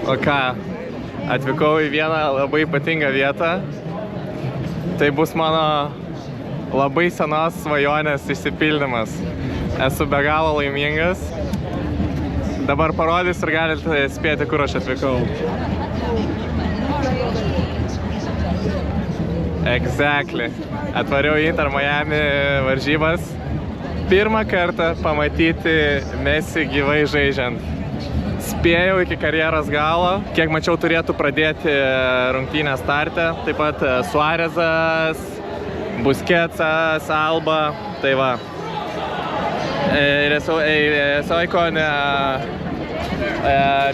O ką, atvykau į vieną labai ypatingą vietą. Tai bus mano labai senos svajonės išsipildymas. Esu be galo laimingas. Dabar parodysiu ir galite spėti, kur aš atvykau. Exactly. Atvariau į Inter Miami varžybas. Pirmą kartą pamatyti Messi gyvai žaidžiant. Spėjau iki karjeros galo. Kiek mačiau, turėtų pradėti rungtynės starte. Taip pat Suarezas, Busquetsas, Alba. Tai va. Soy con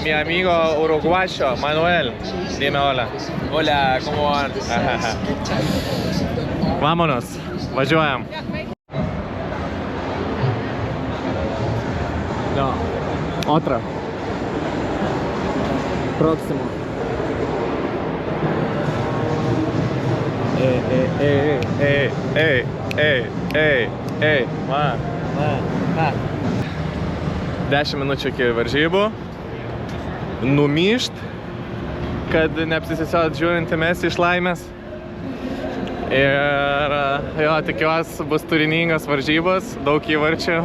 mi amigo uruguayo, Manuel. Dime hola. Hola, ¿cómo van? Vámonos. Važiuojam. No. Otra. Próximo. Va. 10 minučių iki varžybų. Numyšt, kad neapsisisiot žiūrint į Messi iš laimės. Ir jo, tikiuosi bus turiningos varžybos, daug įvarčių.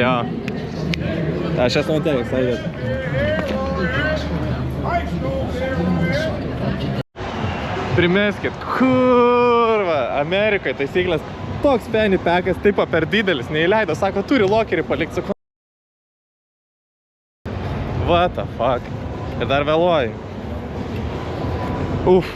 Jo. Aš esu Matelis, laidėt. Primeskit, kurva, Amerikoje taisyklės toks penny packas, taip per didelis, neįleido, sako, turi lokerį palikti, sako. What the fuck? Ir dar vėluoju. Uf.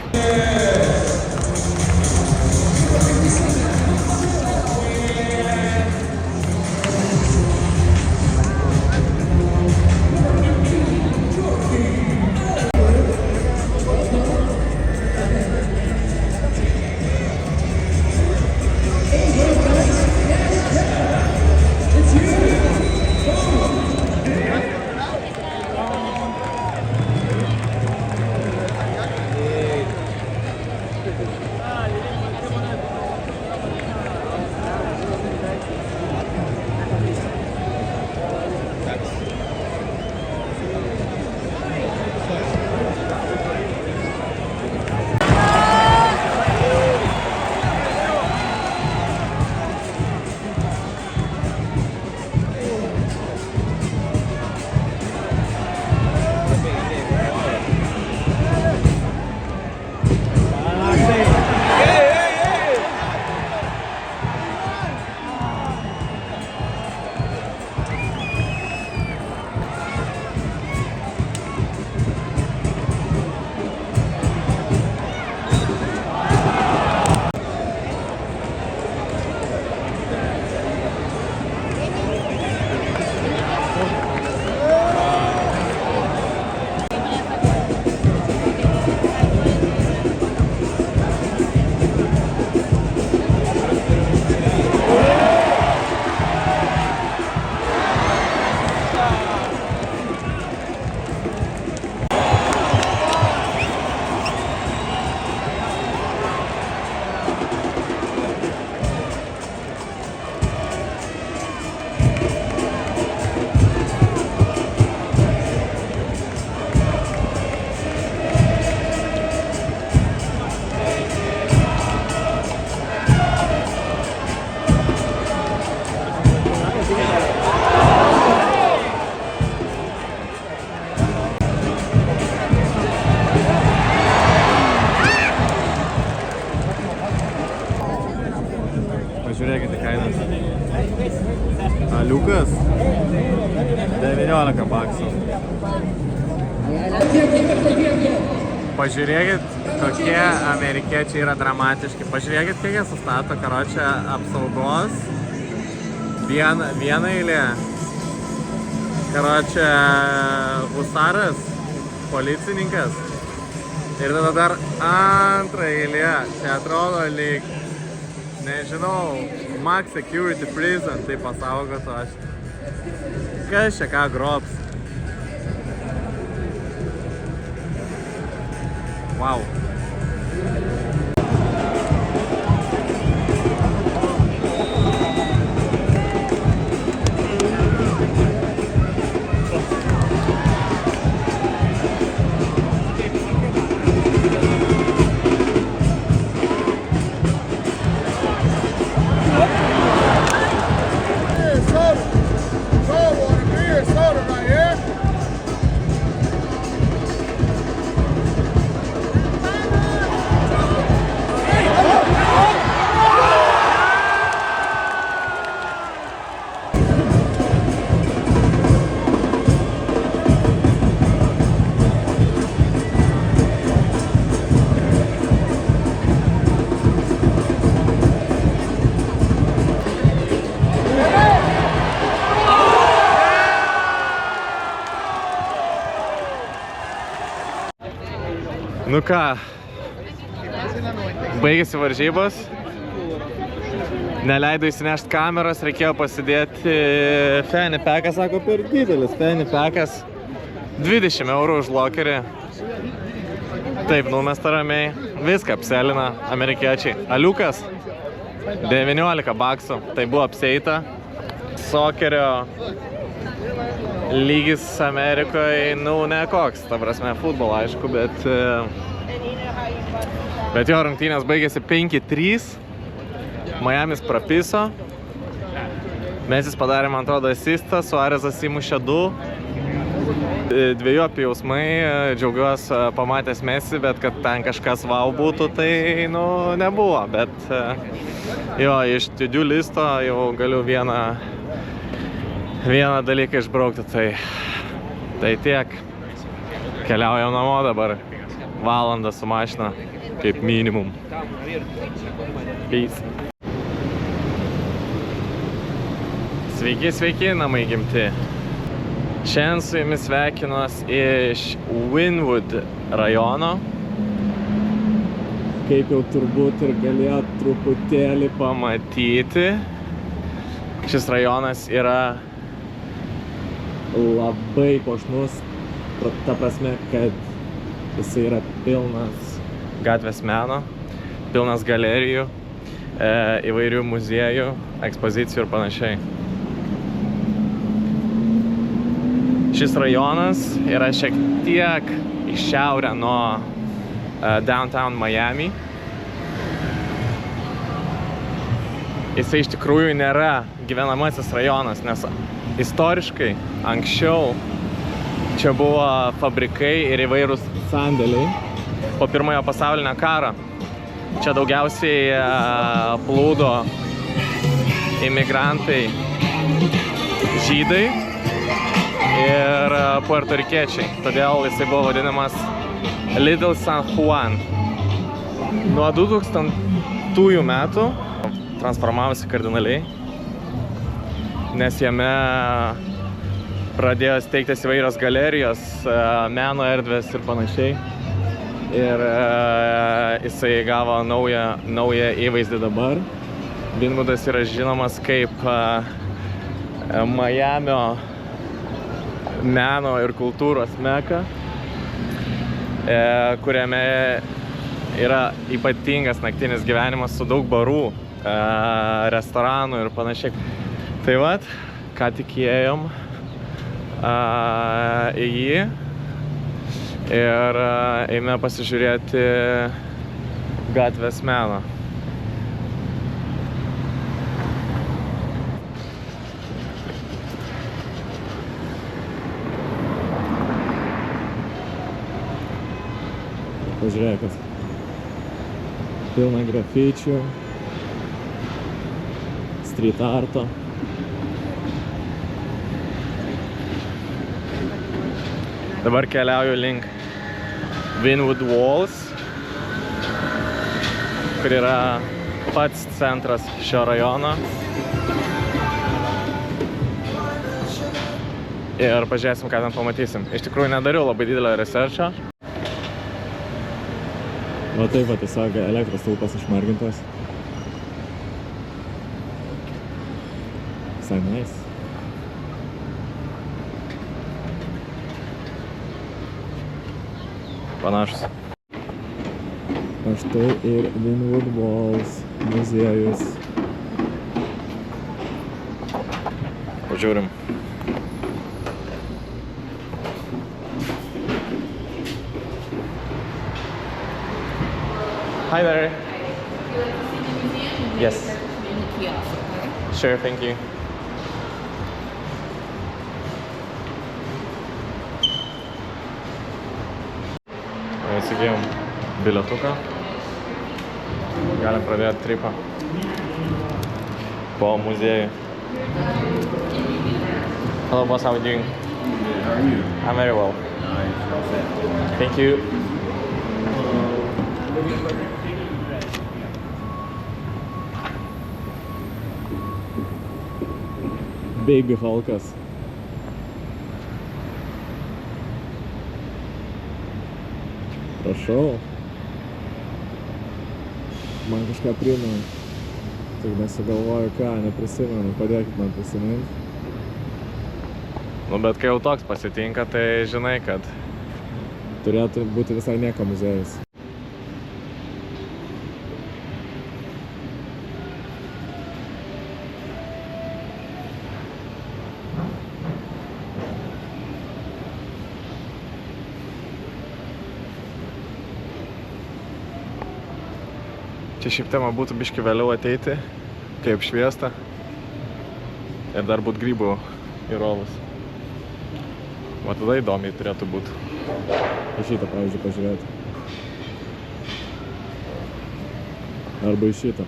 Pažiūrėkite kainas. Aliukas 19 baksų. Pažiūrėkit, kokie amerikiečiai yra dramatiški. Pažiūrėkit, kiek jie sustato, karočią, apsaugos. Viena eilė. Karočią, husaras, policininkas. Ir tada dar antrą eilė. Čia atrodo lyg, nežinau, Max Security Prison, tai pasaugotų aš. Kas čia ką grobs? Wow. Nu ką, baigėsi varžybos. Neleido įsinešti kameros, reikėjo pasidėti fanny packą, sako, per didelis fanny packas. 20 eurų už lokerį. Taip, numesta ramiai. Viską apselina amerikiečiai. Aliukas 19 baksų. Tai buvo apseita. Sokerio lygis Amerikoje, nu, ne koks. Ta prasme, futbolo, aišku, bet jo rungtynės baigėsi 5-3. Miamis prapiso. Mesis padarė, man atrodo, asistą. Suarezas įmušė 2. Dvejopi jausmai. Džiaugiuosi pamatęs Messi, bet kad ten kažkas vau būtų, tai, nu, nebuvo. Bet jo, iš to-do listo jau galiu vieną dalyką išbraukti. Tai tiek. Keliaujam namo dabar. Valandą su mašina, kaip minimum. Peace. Sveiki, sveiki, namai gimti. Šiandien su jumis sveikinuos iš Wynwood rajono. Kaip jau turbūt ir galėjot truputėlį pamatyti, šis rajonas yra labai puošnus, ta prasme, kad jisai yra pilnas gatvės meno, pilnas galerijų, įvairių muziejų, ekspozicijų ir panašiai. Šis rajonas yra šiek tiek į šiaurę nuo downtown Miami. Jisai iš tikrųjų nėra gyvenamasis rajonas, nes istoriškai anksčiau čia buvo fabrikai ir įvairūs sandėliai. Po pirmojo pasaulinio karo čia daugiausiai plūdo imigrantai žydai ir puertorikiečiai. Todėl jisai buvo vadinamas Little San Juan. Nuo 2000 metų transformavosi kardinaliai, nes jame pradėjo steigtis įvairios galerijos, meno erdvės ir panašiai. Ir jisai gavo naują įvaizdį dabar. Wynwoodas yra žinomas kaip Miamio meno ir kultūros meka, kuriame yra ypatingas naktinis gyvenimas su daug barų, restoranų ir panašiai. Tai vat, ką tik įėjom į jį ir eime pasižiūrėti gatvės meno. Pažiūrėkas. Pilna grafičių, street arto. Dabar keliauju link Wynwood Walls, kur yra pats centras šio rajono. Ir pažiūrėsim, ką ten pamatysim. Iš tikrųjų nedariau labai didelio researcho. Va taip, va, tiesiog elektros stulpas išmargintas. Visai nice. Panašus. O štai ir Wynwood Walls muziejus. Pažiūrim. Hi there. Would you like to see the museum? Yes. In the kiosk, okay? Sure, thank you. Įsigijom bilietuką. Galim pradėti tripą po muziejų. Hello boss, how are you doing? How are you? I'm very well. Nice. Thank you. Baby Hulkas. Prašau. Man kažką primena. Tik nesugalvoju ką, neprisimenu. Padėkit man prisiminti. Nu, bet kai jau toks pasitinka, tai žinai, kad Turėtų būti visai nieko muziejus. čia šiaip tema būtų biški vėliau ateiti, kai apšviesta ir dar būt grybų įrovus. Va tada įdomiai turėtų būti. Į šitą, pavyzdžiui, pažiūrėti. Arba į šitą.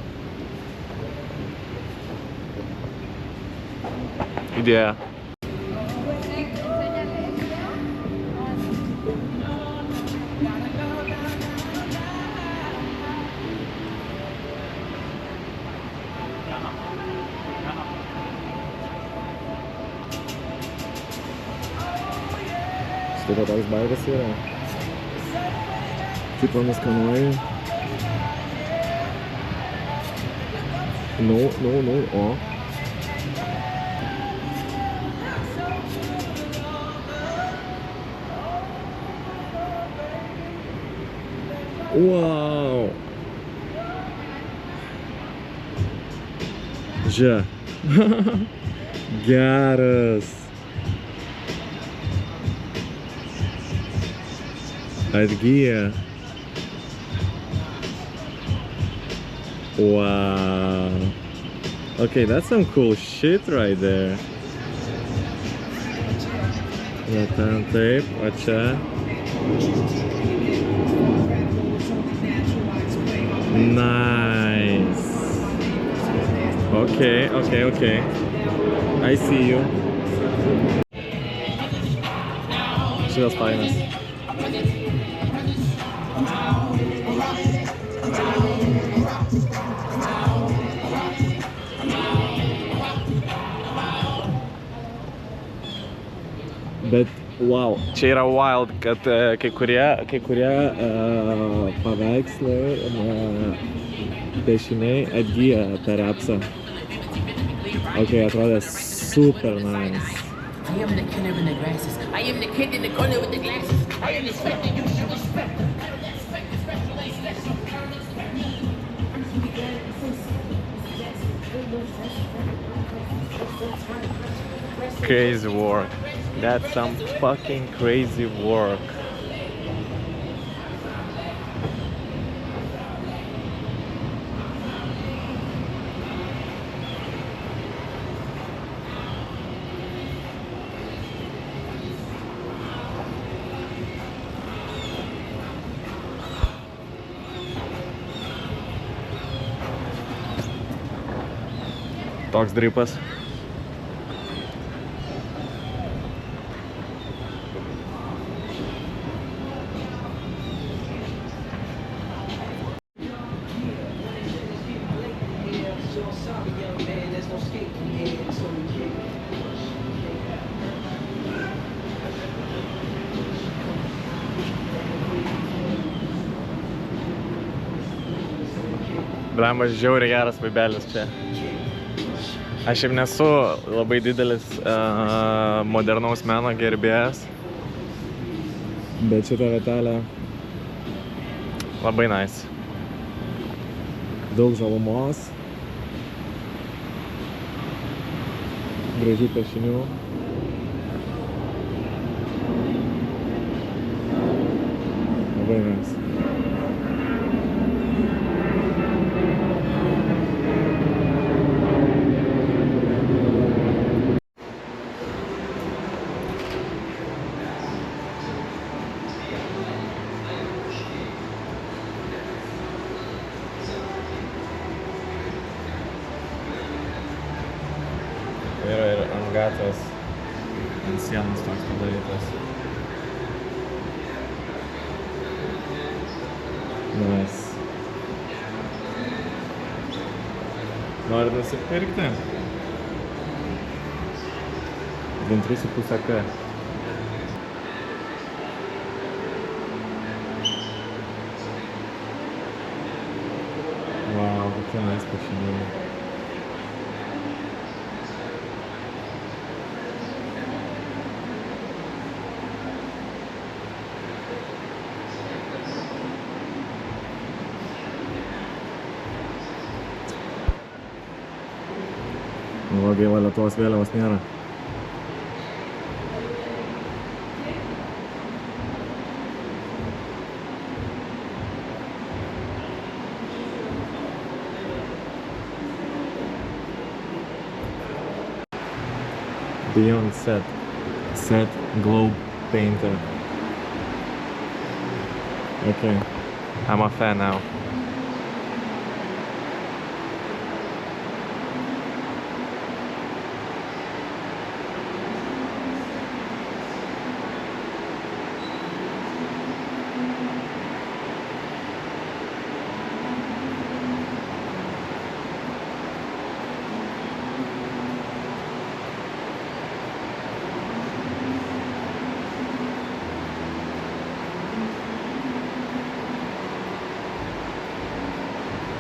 Idėja. Štai toks baigas yra. Tipo nuskanuoji. Nu, o. Wow! Že. Geras. Atgyja. Wow. Okay, that's some cool shit right there. Va ten taip, o čia. Nice. Okay. I see you. Šitas fainas. Bet wow, Čia yra wild, kad kai kurie paveikslai, piešiniai atgyja per apsą. Ok, atrodė super nice. I am the killer in the grasses. I am the kid in the corner with the glasses. I am the spectre you should respect. crazy work. That's some fucking crazy work. Toks dripas. Blemba, žiauriai geras vaibelis čia. Aš šiaip nesu labai didelis modernaus meno gerbėjas. Bet šitą vietelę Labai nice. daug žalumos, gražių piešinių. Labai nice. Yra ir ant gatvės, ant sienos toks padarytas. Nice. Nori nusipirkti? 2,5 K. tenais pašinėjai. Va, gaila, Lietuvos vėliavos nėra. Beyond set. Set Globe Painter. Okay. I'm a fan now.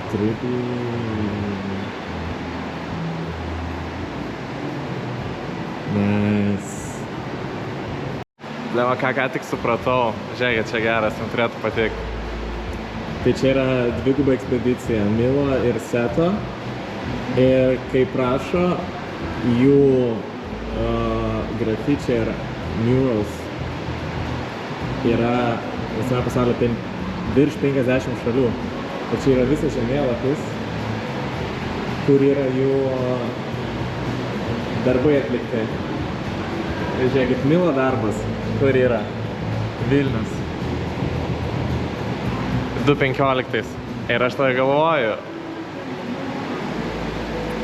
Trippy. Nice. Lema, ką tik supratau. Žiūrėkit, čia geras, jums turėtų patikti. Tai čia yra dviguba ekspedicija Milo ir Seto. Ir kaip prašo, jų grafičiai ir murals yra visame pasaulyje virš 50 šalių. Ir čia yra visas žemėlapis, kur yra jų darbai atlikti. Ir žiūrėkit, Milo darbas, kur yra Vilnius. 2015. Ir aš tada galvoju,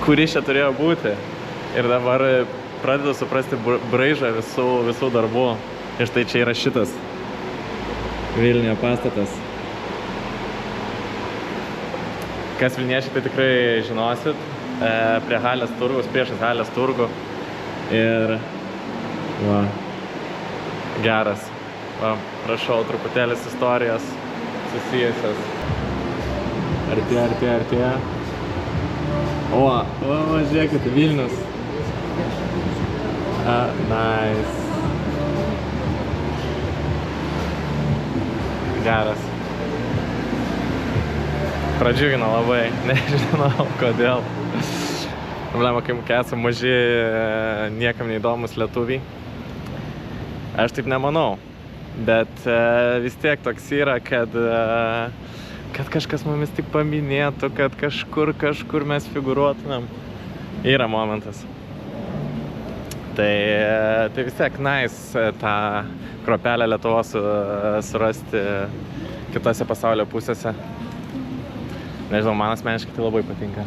kuris čia turėjo būti. Ir dabar pradedu suprasti braižą visų darbų. Ir štai čia yra šitas. Vilniuje pastatas. Kas Vilniečiai, tai tikrai žinosit. Prie Halės turgus, priešais Halės turgų. Ir Va. geras. Va, prašau, truputėlis istorijos susijusios. Artėja. O, žiūrėkit, Vilnius. Nice. Geras. Pradžiugino labai, nežinau kodėl. Problema, kai esame maži, niekam neįdomus lietuviai. Aš taip nemanau, bet vis tiek toks yra, kad kažkas mumis tik paminėtų, kad kažkur mes figūruotumėm. Yra momentas. Tai vis tiek nice tą kruopelę Lietuvos surasti kitose pasaulio pusėse. Nežinau, man asmeniškai tai labai patinka.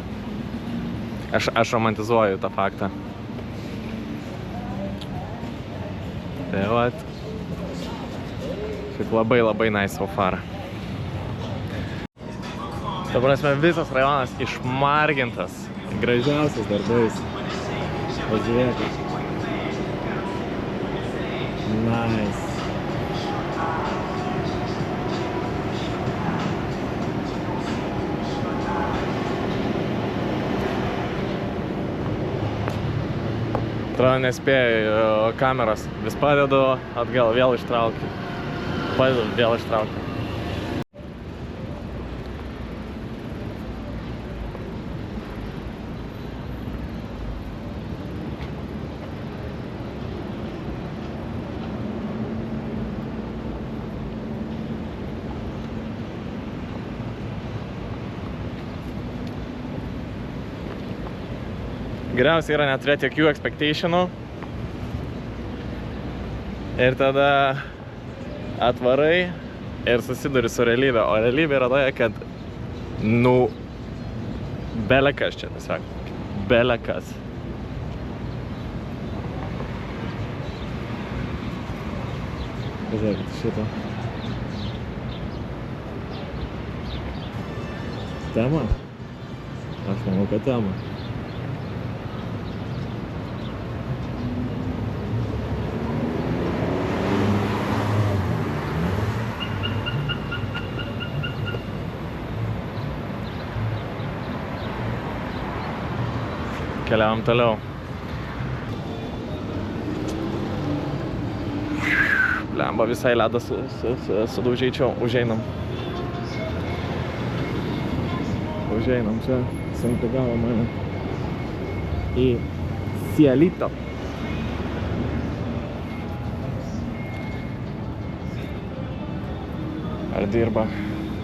Aš romantizuoju tą faktą. Tai vat. Šiaip labai nice so far. Ta prasme, visas rajonas išmargintas. Gražiausias darbais. Pažiūrėkit. Nice. Atrodo, nespėju kameros. Vis padedu atgal, vėl ištraukiu. Padedu, vėl ištraukiu. Geriausia yra neturėti jokių expectationų. Ir tada atvarai ir susiduri su realybė. O realybė yra toje, kad belekas čia tiesiog. Belekas. Pažiūrėkit šitą. Tema? Aš manau, kad tema. Keliavam toliau. Blemba, visai ledą sudaužyčiau. Užeinam. Užeinam čia. Sunku gavo mane. Į Cielito. Ar dirba?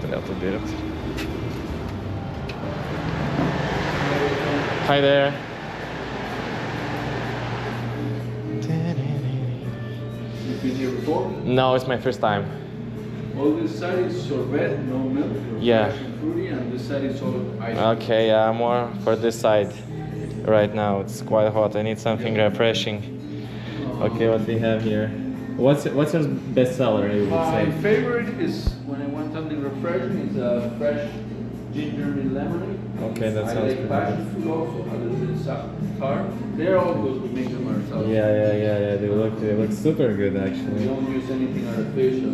Turėtų dirbti. Hi there. You've been here before? No, it's my first time. All this side is sorbet, no milk. Yeah. Fresh and fruity, and this side is all ice. Okay, yeah, more for this side. Right now, it's quite hot. I need something refreshing. Okay, what we have here? What's your best seller, you would My say? favorite is when I want something refreshing. It's a fresh ginger and lemonade. Okay, that I sounds like good. passion fruit also, a little bit sour. They're all good. We make them ourselves. Yeah. They look super good We actually. don't use anything artificial.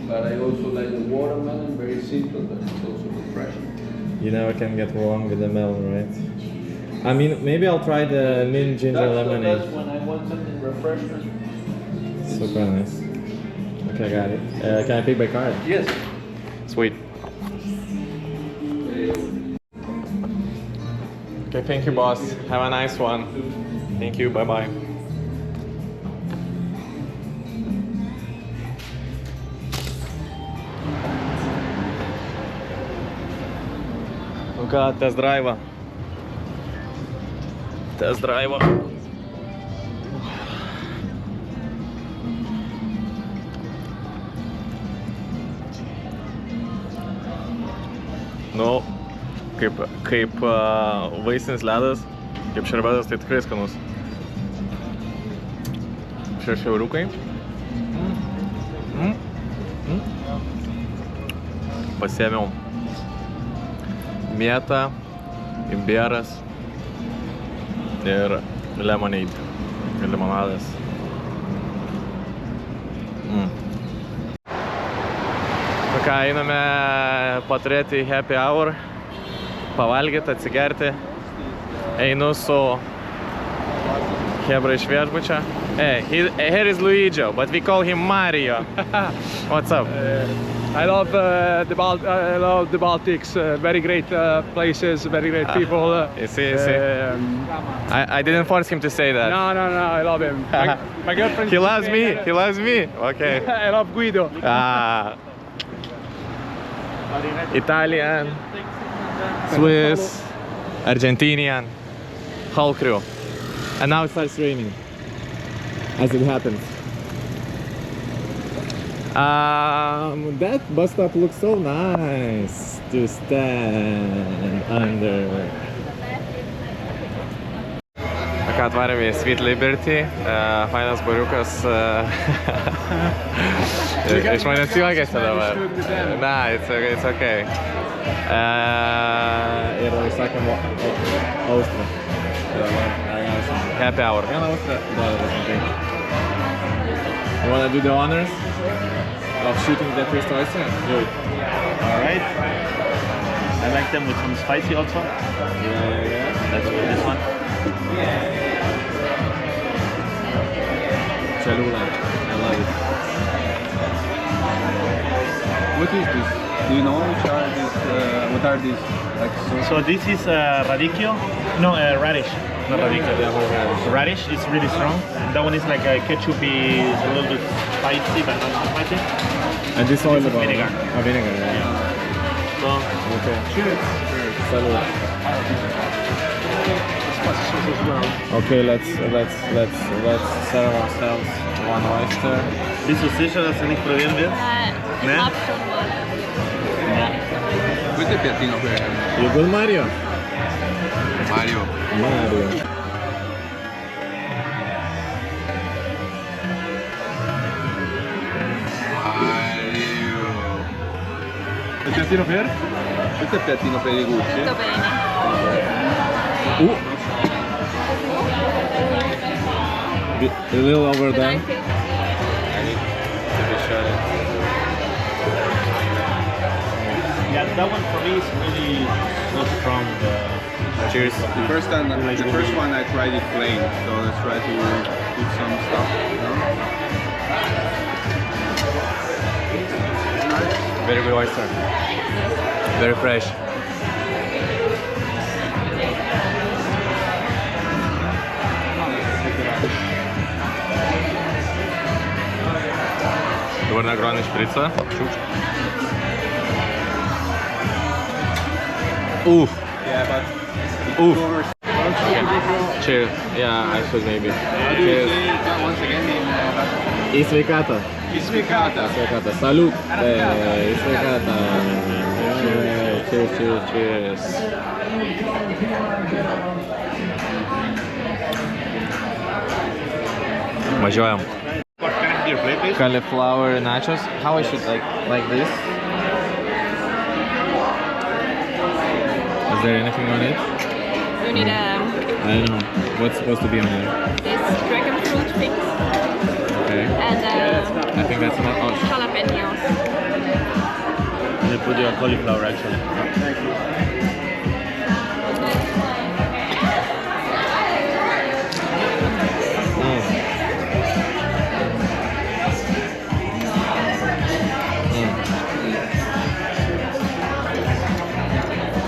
But I also like the watermelon, very simple, but it's also refreshing. You never can get wrong with the melon, right? I mean, maybe I'll try the mint ginger That's lemonade. the best when I want something refreshing. Super nice. Okay, got it. Can I pay by card? Yes. Sweet. Okay, thank you, boss. Have a nice one. Thank you. Bye bye. Nu ką, test drive'ą. Test drive'ą. Nu, kaip vaisinis ledas, kaip šerbetas, tai tikrai skanus. 6 euriukai. Pasiėmiau mėtą, imbieras ir lemonade. Ir limonadas. Nu ką, einame paturėti happy hour, pavalgyti, atsigerti. Einu su Hebra iš viešbučio. Here is Luigi, but we call him Mario. What's up? I love the Baltics. Very great places, very great people. You see. I didn't force him to say that. No, I love him. My girlfriend. He loves me. He loves me. Okay. I love Guido. Italian, Swiss, Argentinian, whole crew. And now it starts raining, as it happens. That bus stop looks so nice to stand under. Ką atvarėme į Sweet Liberty, fainas bariukas. Iš manęs juokiasi dabar. Na, it's okay. Ir užsakėm austrą. Happy hour. Vieną austrą. You wanna do the honors of shooting the first oyster? Do it. Alright. I like them with some spicy also. Yeah. Let's do this one. Cholula. I love it. What is this? Do you know which are these? What are these? Like So this is radicchio. No, radish. Not radicchio. Radish is really strong. That one is like a ketchupy, it's a little bit spicy, but not so spicy. And this oil about vinegar. Vinegar, yeah. So, Okay. Salud. Okay, let's serve ourselves one oyster. bist du sicher, dass du nicht probieren willst? Ich Ne? hab schon mal. Questo è piattino per You good, Mario? Mario. Mario. Il piattino per? Questo è il piattino per i gucci. Tutto bene. A little overdone. Like it. Yeah, that one for me is really not strong. Cheers. The first one I tried it plain, so let's try to put some stuff. You know? Very good oyster. Very fresh. Dabar Negroni špricą. Oof. Yeah, but Oof. covers. Okay. Cheers. Yeah, I should maybe. How do you Cheers. say it once again in Latvian? Į sveikatą. Ismikata. Sveikatą. Salut. Į sveikatą. Cheers, cheers, cheers. Važiuojam. What can I have your plate, please? Cauliflower nachos. How I should like this? Is there anything on it? You need I don't know. What's supposed to be on there? this dragon fruit fix Okay. and I think that's not. Oh, jalapenos. You put your cauliflower actually.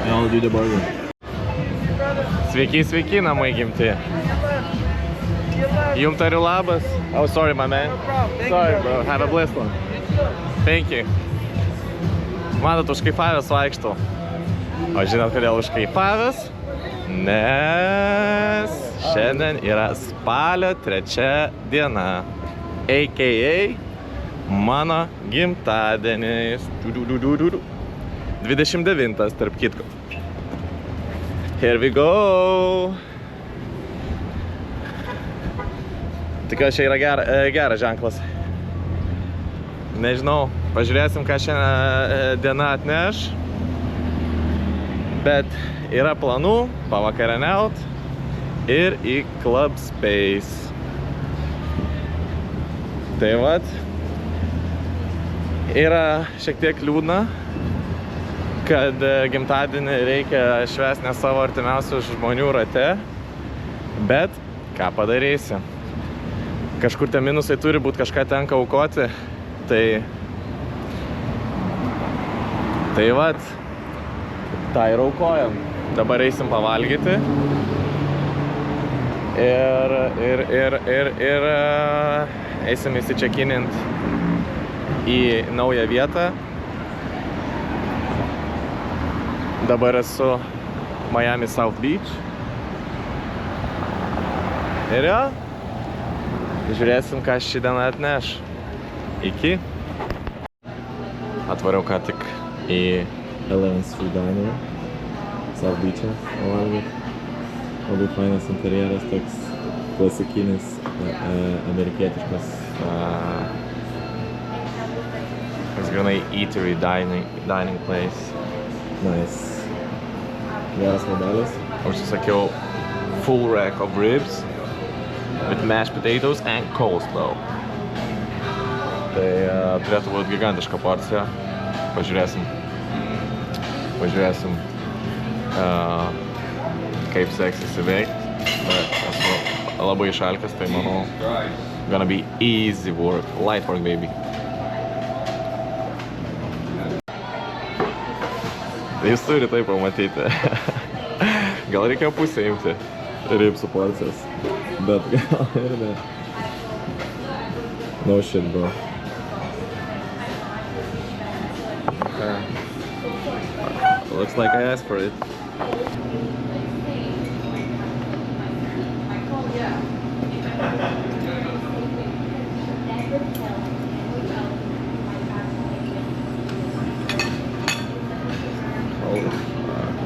I'll do the burger. Sveiki, sveiki, namai gimti. Jum tariu labas. Oh, sorry, my man. Sorry, bro. Have a blessed one. Thank you. Matot, užkaifavęs vaikštau. O žinot, kodėl užkaifavęs? Nes šiandien yra spalio 3 diena. A.K.A. mano gimtadienis. 29, tarp kitko. Here we go. Tikiuosi, čia yra geras ženklas. Nežinau, pažiūrėsim, ką šiandien diena atneš. Bet yra planų pavakarieniaut ir į Club Space. Tai vat, yra šiek tiek liūdna, kad gimtadienį reikia švęsti ne savo artimiausių žmonių rate, bet ką padarysi. Kažkur tie minusai turi būti, kažką tenka aukoti, tai vat, tą ir aukojam. Dabar eisim pavalgyti ir eisim įsičekinint į naują vietą. Dabar esu Miami South Beach. Ir jo, žiūrėsim, ką ši diena atneš. Iki. Atvariau ką tik į Eleven's Food Diner. South Beach'e. Pavalgyt. Labai fainas interjeras, toks klasikinis, amerikietiškas. Toks granai eatery dining place. Nice. Geras modelis. Užsisakiau full rack of ribs with mashed potatoes and coleslaw. Tai turėtų būti gigantiška porcija. Pažiūrėsim, kaip seksis įveikti. Bet esu labai išalkęs, tai manau, gonna be easy work, light work, baby. Tai jūs turi tai pamatyti. Gal reikėjo pusę imti Ribsų porcijas. Bet gal ir ne. No shit, bro. Looks like I asked for it. Holy fuck.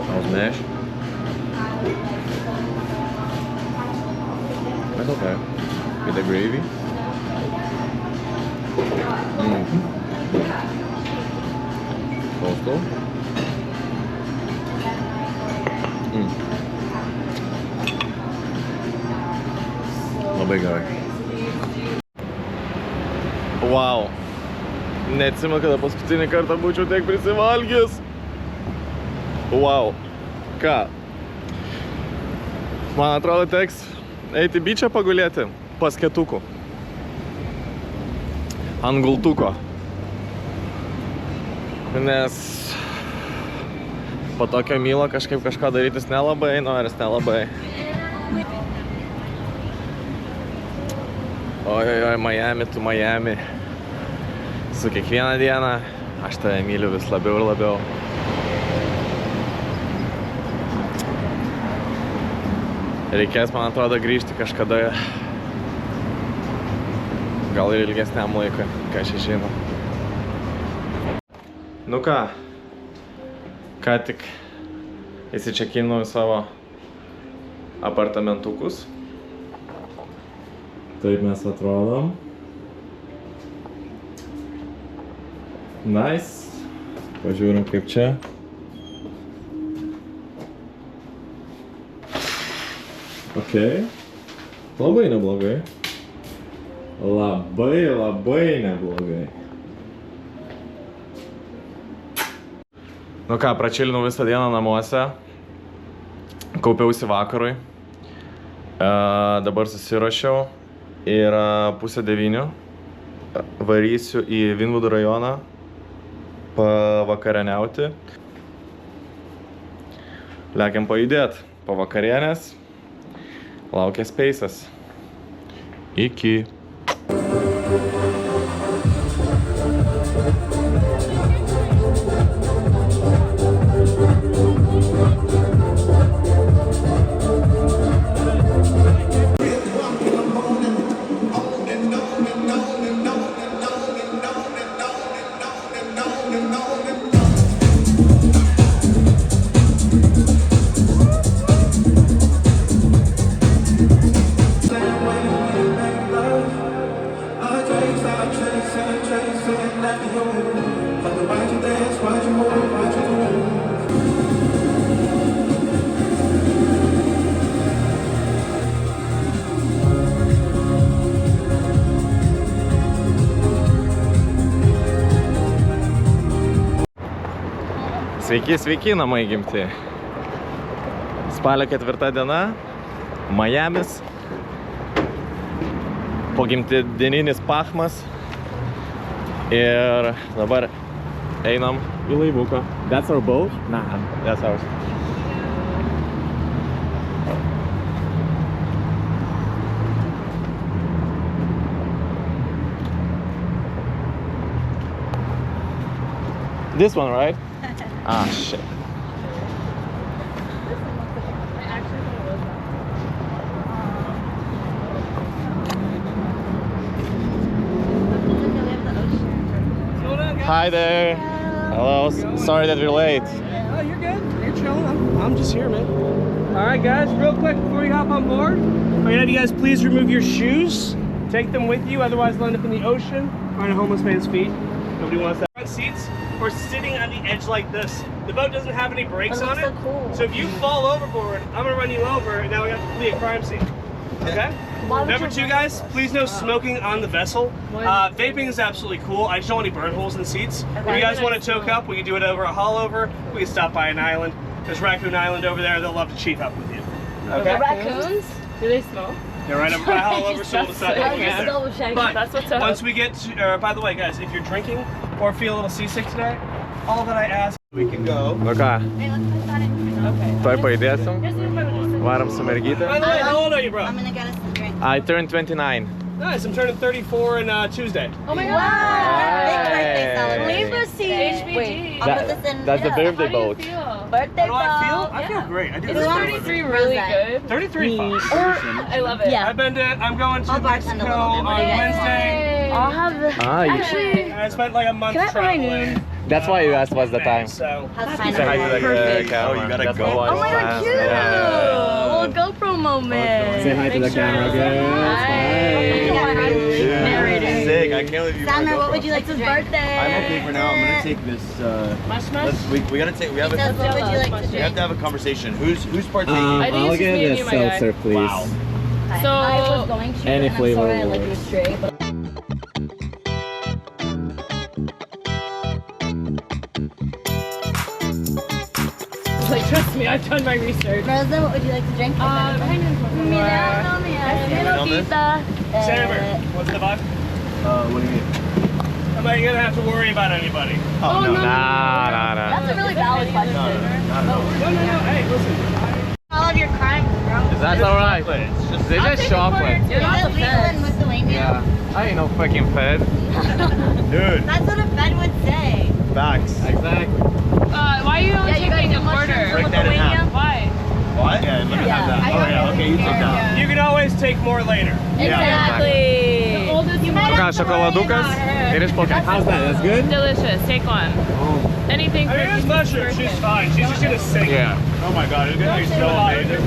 How's mash? That's okay. With the gravy. Coleslaw. Labai gerai. Wow. Neatsimenu, kada paskutinį kartą būčiau tiek prisivalgęs. Wow. Ką? Man atrodo, teks eiti beach'ą pagulėti pas ketukų. Ant gultuko. Nes po tokio mylo kažkaip kažką darytis nelabai, noris nelabai. Oi, Miami, tu Miami. Su kiekvieną dieną aš tave myliu vis labiau ir labiau. Reikės, man atrodo, grįžti kažkada. Gal ir ilgesniam laikui, ką aš žinau. Nu ką tik įsičekinau į savo apartamentukus. Taip mes atrodom. Nice. Pažiūrim kaip čia. Ok. Labai neblogai. Labai neblogai. Nu ką, pračilinau visą dieną namuose. Kaupiausi vakarui. Dabar susiruošiau. Yra 8:30. Varysiu į Vinvudo rajoną pavakarieniauti. Lekiam pajudėt. Po vakarienės laukia Space'as. Iki. Sveiki, namai gimti. Spalio 4 diena, Miamis. Pogimtidieninis Pachmas. Ir dabar einam į laivuką. That's our boat? Nah, that's ours. This one, right? Ah, shit. Hi there. Hello. Sorry that we're late. Oh, you're good. You're chilling. I'm just here, man. All right, guys, real quick before you hop on board, I'm gonna have you guys please remove your shoes. Take them with you, otherwise they'll end up in the ocean or on a homeless man's feet. Nobody wants that. Front seats, we're sitting on the edge like this. The boat doesn't have any brakes on it. So cool. So if you fall overboard, I'm gonna run you over, and now we got to flee a crime scene. Okay? Number 2, guys, please no smoking on the vessel. Vaping is absolutely cool. I just don't want any burn holes in the seats. If you guys want to toke up, we can do it over a haulover. We can stop by an island. There's Raccoon Island over there. They'll love to chief up with you. Okay? Raccoons? Do they smoke? They're right over by haulover, so we'll decide when we get there. Double check. But That's what's up. once we get to, by the way, guys, if you're drinking or feel a little seasick today, all that I ask, we can go. Nu ką, Okay. tuoj pajudėsim. Varom su mergytė. By the way, how old are you, bro? I'm gonna get us a drink. I turned 29. Nice, I'm turning 34 on Tuesday. Oh my god. Wow! Big birthday celebration. Leave us HBG. Wait, I'll put this in. That's the yeah. birthday How do you boat. feel? Birthday How do I feel? boat. I feel great. I do Is this for a 33 living. really good? 33 fun. I love it. Yeah. I'm going to I'll Mexico bartend a little bit. on Wednesday. I'll have the. Ah, you Actually, And I spent like a month Can I have my traveling. name? That's why you asked what's the time. So, How's Say hi to the Perfect. camera. You gotta That's go. why Oh my god, it's cute! fast. Little GoPro moment. Say hi to the camera, guys. Narrating. Sick, I can't believe you Summer, wanna go what for would you like to drink? Birthday. I'm okay for now. I'm gonna take this. We gotta take. We have Because what would you like to We have drink? to have a conversation. Who's partaking? I think I'll it's just me get and a you, my guy. seltzer, please. Wow. So I was going to, Any and I'm flavor sorry I led you works. astray, but like, trust me, I've done my research. Rosa, what would you like to drink? Senator, what's the vibe? What do you mean? I'm not gonna have to worry about anybody. Oh, no. Nah. That's a really valid question. No. Hey, listen. All of your crimes, bro. Is that alright? They just chocolate. You're not legal in Lithuania. I ain't no fucking fed. Dude, That's what a Fed would say. facts. Exactly. Why are you only taking a quarter? Break that in half. Why? What? Yeah, let me have that. Oh yeah, okay, you take that. You can always take more later. Exactly. The oldest Ką, šokoladukas ir išplaukia. How's that? That's good? Delicious. Take one. Anything I mean, it's mushroom. She's fine. She's just gonna sing. Yeah. Oh my god, it's gonna be so amazing.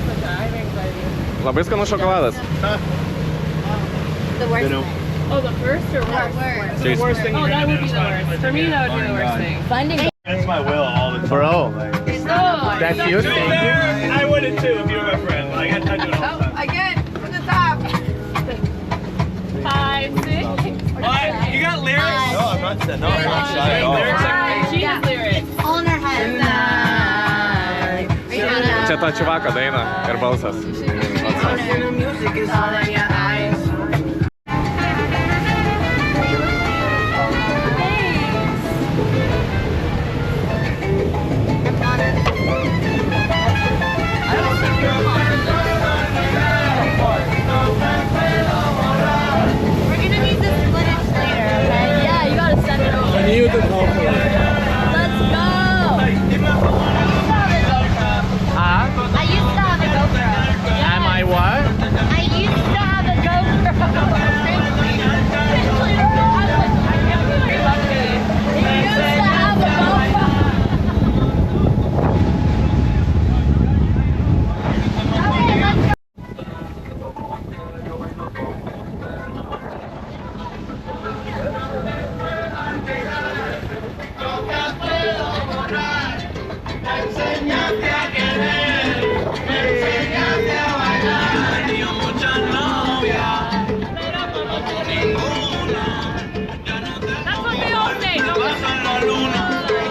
Labai skanus šokoladas. The worst know. thing. Oh, the first or worst? It's the worst thing Oh, you're that gonna would do. be the worst. For me, that would be the worst thing. Finding Against my will all the time. Bro. Oh, That's you To be thinking? fair, I wouldn't too if you were my friend. Like, I do it all the time. again, from the top. 5, 6. What? You got lyrics? No, I'm not shy at all. She's lyrics. all in her head. Čia to čivako daina ir balsas. We're gonna need this footage later, okay? Yeah, you gotta send it over. And you did hopefully. Let's go! Ah? I used to have a GoPro. Am I what? I used to have a GoPro. That's what they all say. Don't listen.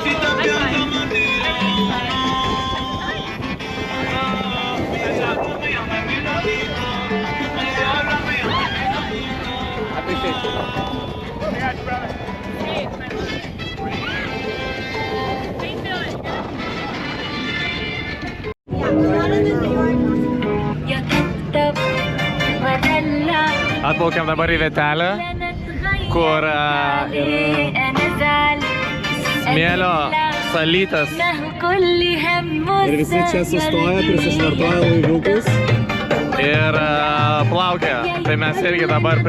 Atplaukiam dabar į vietelę, kur yra smėlio salytas. Ir visi čia sustoja, prisišvartoja laivukus. Ir plaukia. Tai mes irgi dabar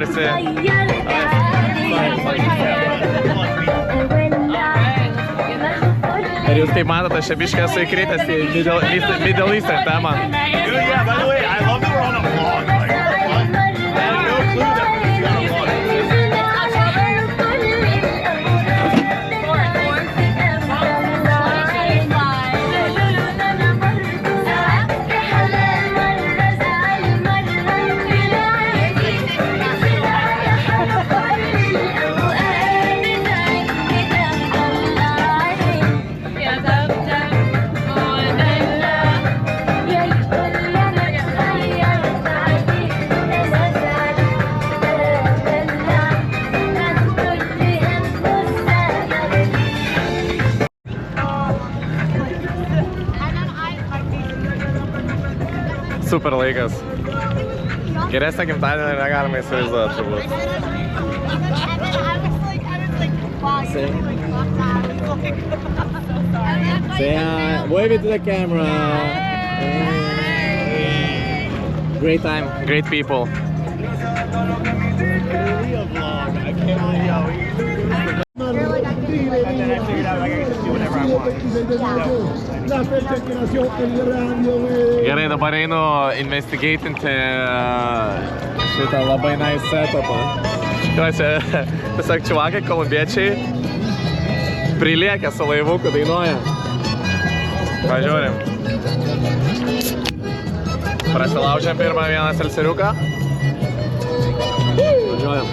Ir jūs kaip matote, aš biškai esu įkritęs į Middle Eastern temą. Dude, yeah, by the way, I love that we're on a vlog. Like, what? I had no clue that we were on a vlog. Super laikas. Geresnio gimtadienio negalima įsivaizduoti, turbūt. Say wave it to the camera. Great time, great people. Gerai, dabar einu investigatinti šitą labai nice setupą. Čia tiesiog čiuvakai, kolumbiečiai priliekia su laivuku, dainuoja. Pažiūrim. Prasilaužiam pirmą vieną selceriuką. Važiuojam.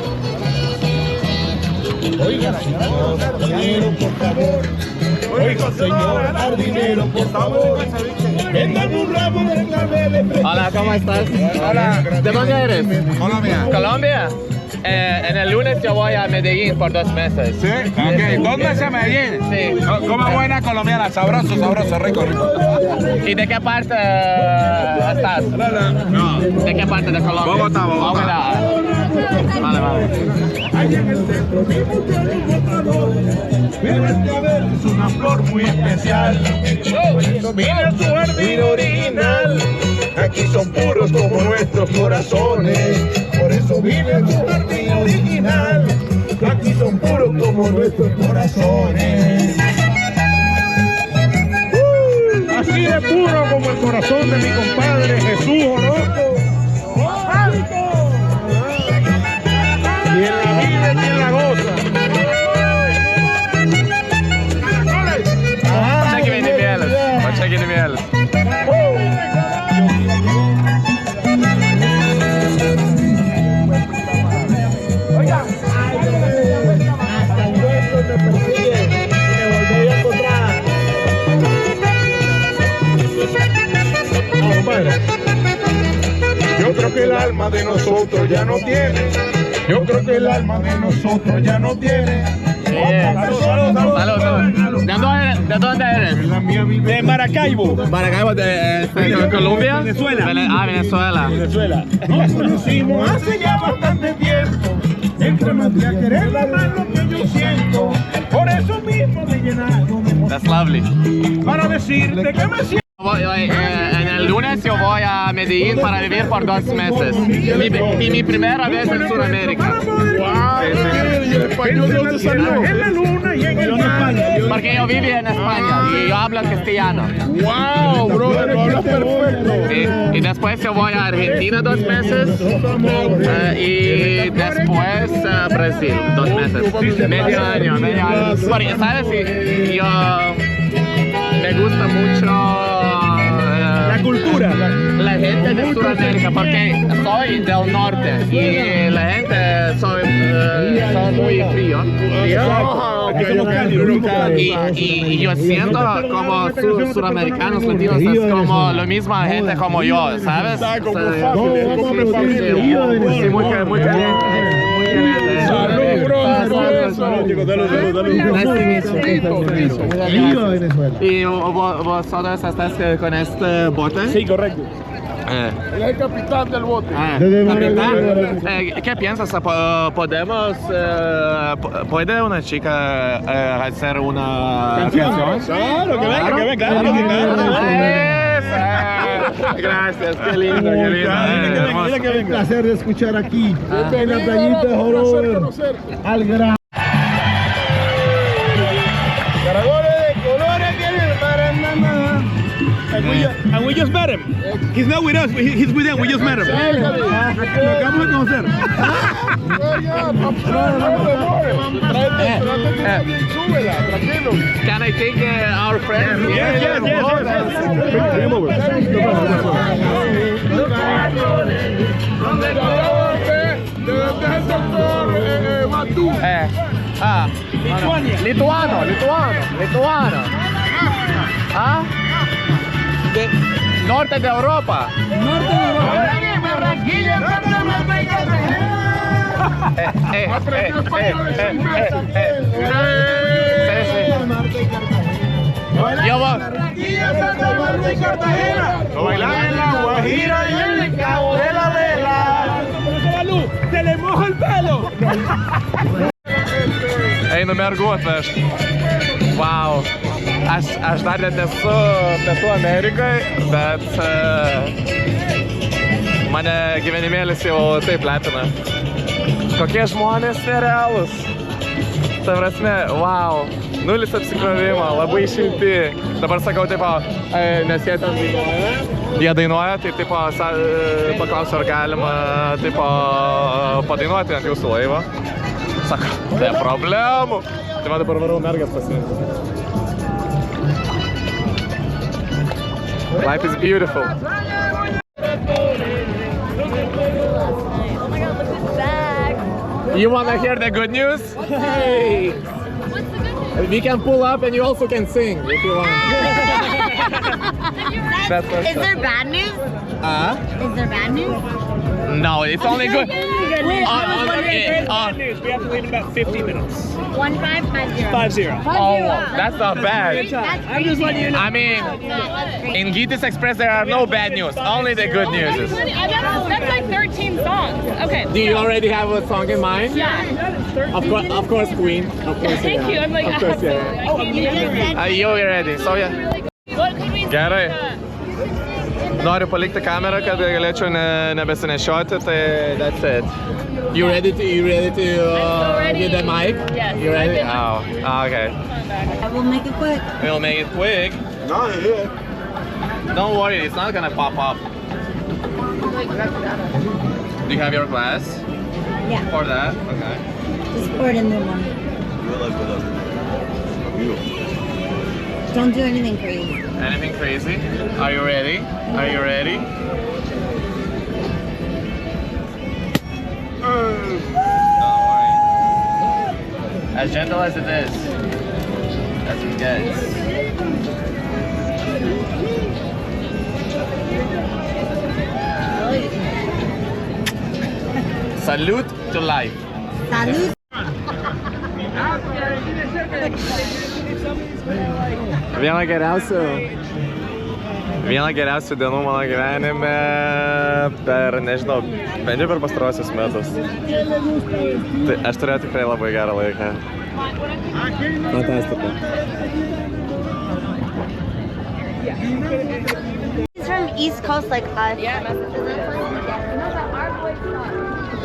Oiga, señor jardinero, por favor. Oiga, señor jardinero, por favor. Véndame un ramo de claveles. Hola, ¿cómo estás? Hola. ¿De dónde eres? Colombia. Colombia. En el lunes yo voy a Medellín por 2 meses. ¿Sí? Ok, 2 meses a Medellín. Sí. Como buena colombiana, sabroso, sabroso, rico, rico. ¿Y de qué parte estás? No. ¿De qué parte de Colombia? Bogotá, Bogotá. Vale, vale. Allá en el centro vimos de los botadores, pero el clavel es una flor muy especial. Mira su jardín original, aquí son puros como nuestros corazones. Por eso vive su jardín original, aquí son puros como nuestros corazones. Así de puro como el corazón de mi compadre Jesús Orozco. Y en la vida quien la goza. Check in mieles. Oiga, hasta el hueso me persigue y me volví a encontrar. Compadre, yo creo que el alma de nosotros ya no tiene. Yo creo que el alma de nosotros ya no tiene. Salud. ¿De dónde eres? De Maracaibo. Maracaibo, de Colombia. Venezuela. Venezuela. Venezuela. Nos conocimos hace ya bastante tiempo. Entre más que a quererla más lo que yo siento. Por eso mismo me llenaron de emoción. That's lovely. Para decirte que me siento. En el lunes yo voy a Medellín para vivir por 2 meses. Y mi primera vez en Sudamérica. ¿Y el español de dónde salió? En la luna y en el mar. Porque yo viví en España y yo hablo castellano. ¡Wow, brother! Lo hablas perfecto. Y después yo voy a Argentina 2 meses. Y después a Brasil 2 meses. Medio año. Porque, ¿sabes? Y yo me gusta mucho La cultura. la gente de Sudamérica, porque soy del norte y la gente son muy frío. Y yo siento como sudamericanos latinos es como la misma gente como yo, ¿sabes? Sí, muy caliente. ¿Y vosotros estás con este bote? Sí, correcto. Él es el capitán del bote. Capitán. ¿Qué piensas? ¿Podemos, puede una chica hacer una canción? Claro, que venga, claro. Gracias, qué lindo, qué lindo. Mira que placer de escuchar aquí en la playita de Jorober al gran. Caragoles de colores tiene el Paraná. And we just met him. He's not with us, he's with them, we just met him. Lo acabamos de conocer. Can I take our friend? Yes. Bring him over. Lituano. ¿Ah? Norte de Europa. Yo voy. Bailar en la Guajira y en el Cabo de la Vela. Se le moja el pelo. Einu merguot vežt. Wow. Aš dar net nesu Amerikai, bet mane gyvenimėlis jau taip lepina. Kokie žmonės nerealūs. Ta prasme, wow. Nulis apsikrovimo, labai šilti. Dabar sakau, tipo, nes jie ten dainuoja. Jie dainuoja, tai tipo, paklausiu, ar galima, tipo, padainuoti ant jūsų laivo. Sako, be problemų. Tai man dabar varau mergas pasiimti. Life is beautiful. Oh my god, look at that. You wanna hear the good news? Hey! We can pull up and you also can sing if you want. That's Is there bad news? Is there bad news? No, it's only good. Bad news. We have to leave in about 50 minutes. 1550. 50. Oh, that's not bad. I'm just letting you know. I mean, in Gytis Express there are no bad news, only the good news. That's like 13 songs. Okay. Do you already have a song in mind? Yeah. Of course, Queen. Of course, Thank yeah. you. I'm like, Of course, yeah. absolutely. Jau ready, so yeah. What could we Gerai. Noriu palikti kamerą, kad galėčiau nebesinešioti, tai that's it. You ready to get the mic? Yes. You ready? Oh, okay. We'll make it quick. We'll make it quick. No, yeah. Don't worry, it's not gonna pop up. Do you have your glass? Yeah. For that? Okay. Just pour it in there, Mom. Don't do anything crazy. Anything crazy? Are you ready? Are you ready? Don't worry. As gentle as it is. As it gets. Salute to life. Salud. Viena geriausių dienų mano gyvenime per, nežinau, bent jau per pastarosius metus. Tai aš turėjau tikrai labai gerą laiką. Fantastica. He's from East Coast like us. Yeah.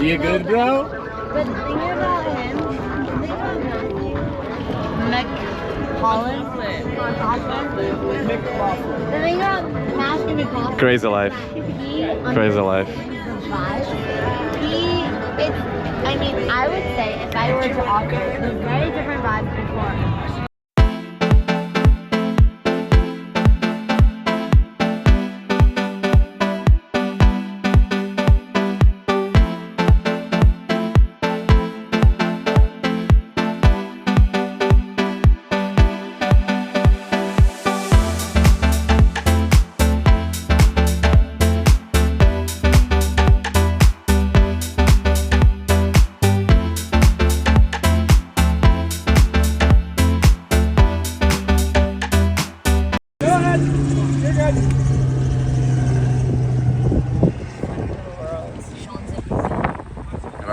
You good, bro? But the thing about him, McCollin. The thing about Matthew McCollin. Crazy life. Crazy life. I mean, I would say if I were to offer the very different vibes before.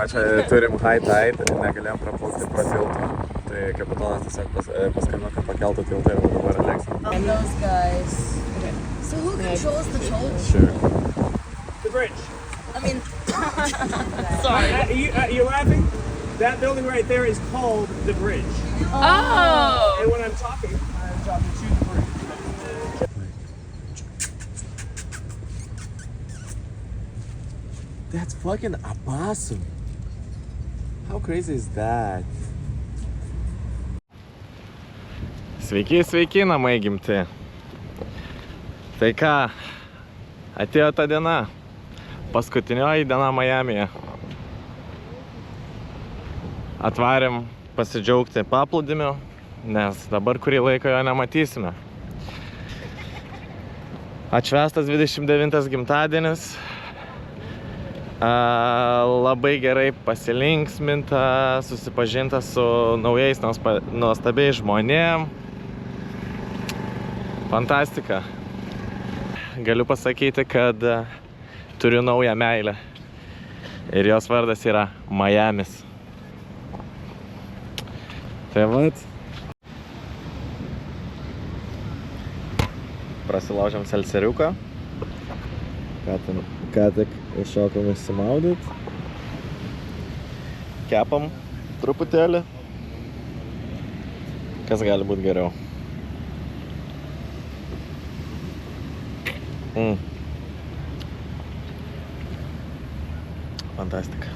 Čia turim high tide ir negalėjom praplaukti pro tiltą. Tai kapitonas tiesiog paskambino, kad pakeltų tiltą ir dabar lėksim. And those guys. So who controls the toll? Sure. The bridge. I mean, Sorry. You're laughing? That building right there is called the bridge. oh. And when I'm talking to the bridge. That's fucking awesome. How crazy is that? Sveiki, sveiki, namai gimti. Tai ką, atėjo ta diena. Paskutinioji diena Majamyje. Atvarėm pasidžiaugti paplūdimiu, nes dabar kurį laiką jo nematysime. Atšvęstas 29 gimtadienis. Labai gerai pasilinksminta, susipažinta su naujais nuostabiais žmonėm. Fantastika. Galiu pasakyti, kad turiu naują meilę. Ir jos vardas yra Majamis. Tai vat. Prasilaužiam selceriuką. Ką tik iššokom išsimaudyt. Kepam truputėlį. Kas gali būti geriau? Fantastika.